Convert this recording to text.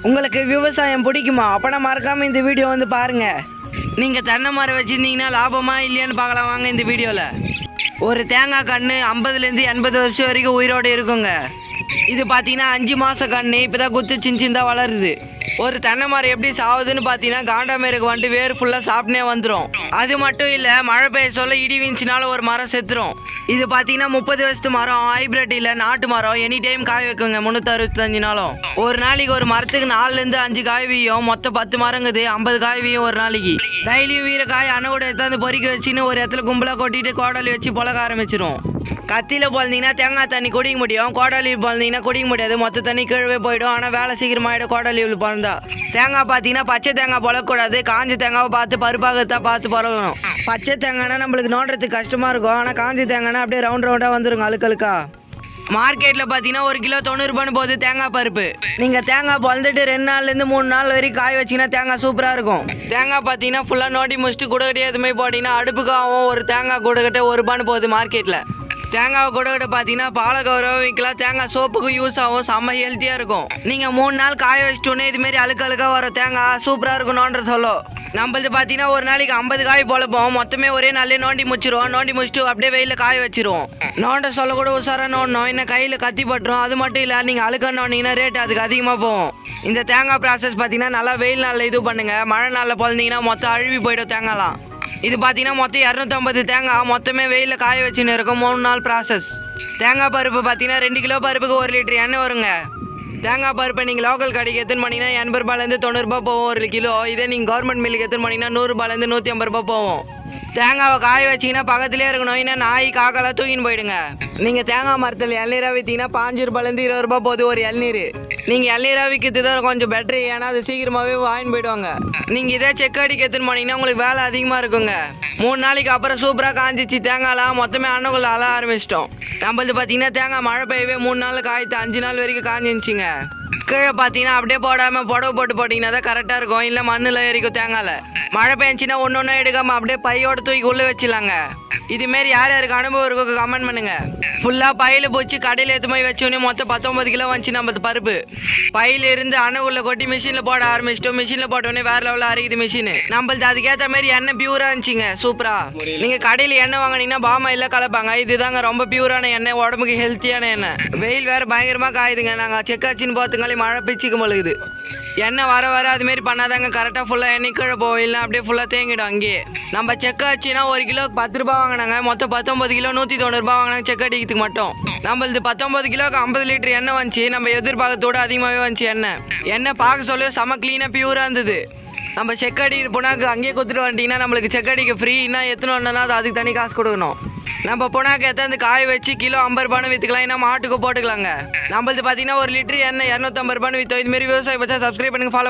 உங்களுக்கு விவசாயம் பிடிக்குமா? அப்போனா மறக்காமல் இந்த வீடியோ வந்து பாருங்கள். நீங்கள் தென்னை மரம் வச்சுருந்தீங்கன்னா லாபமா இல்லையான்னு பார்க்கலாம் வாங்க இந்த வீடியோவில். ஒரு தேங்காய் கன்று 50லேருந்து 80 வருஷம் வரைக்கும் உயிரோடு இருக்குங்க. இது பார்த்தீங்கன்னா 5 மாத கன்று இப்போ தான் குத்து சின்ன வளருது. ஒரு தென்னை மரம் எப்படி சாகுதுன்னு பார்த்தீங்கன்னா காண்டாமேருக்கு வந்துட்டு வேறு ஃபுல்லாக சாப்பிட்டே வந்துடும். அது மட்டும் இல்லை, மழை பெய்ய சொல்ல இடி வீழ்ச்சினாலும் ஒரு மரம் செத்துரும். இது பார்த்தீங்கன்னா 30 வருஷத்து மரம், ஹைப்ரிட் இல்லை நாட்டு மரம். எனி டைம் காய் வைக்குங்க 365 நாளும். ஒரு நாளைக்கு ஒரு மரத்துக்கு 4லேருந்து 5 காய் வீயும். மொத்தம் 10 மரங்குது, 50 காய் வீயும் ஒரு நாளைக்கு. டெய்லியும் வீர காய் அண்ணோட எடுத்தாந்து பொறிக்க வச்சுன்னு ஒரு இடத்துல கும்பலாக கொட்டிட்டு கோடாலி வச்சு பொழக்க ஆரம்பிச்சிடும். கத்தியில் போல்ந்தீங்கன்னா தேங்காய் தண்ணி குடிக்க முடியும், கோடாலி போல்ந்தீங்கன்னா குடிக்க முடியாது. மொத்த தண்ணி கீழே போயிடும். ஆனால் வேலை சீக்கிரமாகிடும் கோடாலியில் பிறந்தா. தேங்காய் பார்த்தீங்கன்னா பச்சை தேங்காய் பொழக்கூடாது. காஞ்ச தேங்காவை பார்த்து பருப்பாகத்தான் பார்த்து பொழக்கணும். பச்சை தேங்காய்னா நம்மளுக்கு நோண்டுறதுக்கு கஷ்டமாக இருக்கும். ஆனால் காஞ்ச தேங்காய்னா அப்படியே ரவுண்டாக வந்துருங்க அழுக்கழுக்கா. மார்க்கெட்டில் பார்த்தீங்கன்னா 1 கிலோ 90 ரூபான்னு போகுது தேங்காய் பருப்பு. நீங்கள் தேங்காய் பொழுதுட்டு 2 நாள்லேருந்து 3 நாள் வரைக்கும் காய வச்சிங்கன்னா தேங்காய் சூப்பராக இருக்கும். தேங்காய் பார்த்தீங்கன்னா ஃபுல்லாக நோண்டி முடிச்சுட்டு குடக்கட்டே எதுவுமே போட்டிங்கன்னா அடுப்புக்காகவும் ஒரு தேங்காய் குடக்கட்டை 1 ரூபான்னு போகுது மார்க்கெட்டில். தேங்காய் குடக்கட்டை பார்த்தீங்கன்னா பாலகௌரவம் விற்கலாம். தேங்காய் சோப்புக்கு யூஸ் ஆகும், செம்ம ஹெல்த்தியாக இருக்கும். நீங்கள் 3 நாள் காய வச்சிட்டோன்னே இதுமாரி அழுக்கழுக்காக வரும் தேங்காய் சூப்பராக இருக்கணுன்ற சொல்லும். நம்மளது பார்த்தீங்கன்னா ஒரு நாளைக்கு 50 காய் பொழப்போம். மொத்தமே ஒரே நாளே நோண்டி முடிச்சிருவோம். நோண்டி முடிச்சுட்டு அப்படியே வெயிலில் காய வச்சிருவோம். நோண்ட சொல்ல கூட உசாராக நோண்டணும், இன்னும் கையில் கத்தி பட்டுரும். அது மட்டும் இல்லை, நீங்கள் அழுக்க நோண்டிங்கன்னா ரேட் அதுக்கு அதிகமாக போகும். இந்த தேங்காய் ப்ராசஸ் பார்த்தீங்கன்னா நல்லா வெயில் நாளில் இது பண்ணுங்கள். மழை நாளில் பொழுந்தீங்கன்னா மொத்தம் அழுவி போய்டும் தேங்காய்லாம். இது பார்த்தீங்கன்னா மொத்தம் 250 தேங்காய் மொத்தமே வெயிலில் காய வச்சுன்னு இருக்கும். 3 நாள் ப்ராசஸ். தேங்காய் பருப்பு பார்த்தீங்கன்னா 2 கிலோ பருப்புக்கு 1 லிட்டர் எண்ணெய் வருங்க. தேங்காய் பருப்பை நீங்கள் லோக்கல் கடைக்கு எடுத்துன்னு பண்ணிங்கன்னா 80 ரூபாயிலேருந்து 90 ரூபா போகும் 1 கிலோ. இதே நீங்கள் கவர்மெண்ட் மில்லுக்கு எடுத்துன்னு பண்ணிங்கன்னா 100 ரூபாயிலேருந்து 150 ரூபா போகும். தேங்காவை காய வச்சிங்கன்னா பக்கத்துலேயே இருக்கணும், ஏன்னா நாய் காக்கெல்லாம் தூக்கின்னு போயிடுங்க. நீங்கள் தேங்காய் மரத்தில் இளநீராக விற்றீங்கன்னா 5 ரூபாயிலேருந்து 20 ரூபா போகுது ஒரு இளநீர். நீங்கள் இளநீராக விற்கிறது தான் கொஞ்சம் பெட்ரு, ஏன்னா அது சீக்கிரமாகவே வாங்கின்னு போயிடுவாங்க. நீங்கள் இதே செக் அடிக்க எடுத்துன்னு போனீங்கன்னா உங்களுக்கு வேலை அதிகமாக இருக்குங்க. 3 நாளைக்கு அப்புறம் சூப்பராக காஞ்சிச்சு தேங்காய்லாம். மொத்தமே அண்ணுக்குள்ள அழ ஆரம்பிச்சிட்டோம். நம்மளது பார்த்தீங்கன்னா தேங்காய் மழை பெய்யவே 3 நாள் காய்த்து 5 நாள் வரைக்கும் காஞ்சிருச்சுங்க. கீழே பார்த்தீங்கன்னா அப்படியே போடாமல் புடவை போட்டு போட்டிங்கன்னா தான் கரெக்டாக இருக்கும், இல்லை மண்ணில் ஏறிக்கும் தேங்காயில். மழை பெஞ்சின்னா ஒன்று எடுக்காமல் அப்படியே பையோட தூக்கி உள்ளே வச்சிடலாங்க. இதுமாரி யார் யாருக்கு அனுபவம் இருக்கோ கமெண்ட் பண்ணுங்க. ஃபுல்லாக பையில் போச்சு கடையில் எடுத்து போய் வச்சோன்னே மொத்தம் 19 கிலோ வந்துச்சு நம்ம பருப்பு. பையில இருந்து அணுகுள்ள கொட்டி மிஷினில் போட ஆரம்பிச்சிட்டோம். மிஷினில் போட்டோன்னே வேறு லெவலில் அரைக்குது மிஷின். நம்மளுக்கு அதுக்கேற்ற மாதிரி எண்ணெய் பியூராக இருந்துச்சுங்க, சூப்பராக. நீங்கள் கடையில் எண்ணெய் வாங்கினீங்கன்னா பாமாயில கலப்பாங்க. இதுதாங்க ரொம்ப பியூரான எண்ணெய், உடம்புக்கு ஹெல்த்தியான எண்ணெய். வெயில் வேறு பயங்கரமாக காயுதுங்க. நாங்கள் செக்காச்சின்னு பார்த்துங்களே மழை பிச்சுக்க மழுகுது. எண்ணெய் வர வர அதுமாரி பண்ணாதாங்க கரெக்டாக ஃபுல்லாக எண்ணெய் கீழே போகும், இல்லை அப்படியே ஃபுல்லாக தேங்கிடும் அங்கேயே. நம்ம செக்க வச்சுன்னா 1 கிலோக்கு 10 ரூபா வாங்கினாங்க. மொத்தம் 19 கிலோ 190 ரூபா வாங்கினாங்க செக் அடிக்கிறதுக்கு மட்டும். நம்மளது 19 கிலோக்கு 50 லிட்டர் எண்ணெய் வந்துச்சு. நம்ம எதிர்பார்க்கத்தோடு அதிகமாகவே வந்துச்சு எண்ணெய் பார்க்க சொல்ல செம க்ளீனாக பியூராக இருந்தது. நம்ம செக் அடி புனாக்கு அங்கேயே கொடுத்துட்டு வந்துட்டிங்கன்னா நம்மளுக்கு செக் அடிக்க ஃப்ரீ. இன்னும் எத்தனை வந்தோன்னா அது அதுக்கு தனி காசு கொடுக்கணும். நம்ம புனாக்கு எத்தாந்து காய வச்சு கிலோ 50 ரூபான்னு விற்றுக்கலாம், ஏன்னா மாட்டுக்கு போட்டுக்கலாங்க. நம்மளது பார்த்தீங்கன்னா 1 லிட்டர் எண்ணெய் 250 ரூபான்னு விற்றோம். இதுமாரி விவசாயம் பச்சா சப்ஸ்கிரைப் பண்ணுங்க, ஃபாலோ பண்ணுங்க.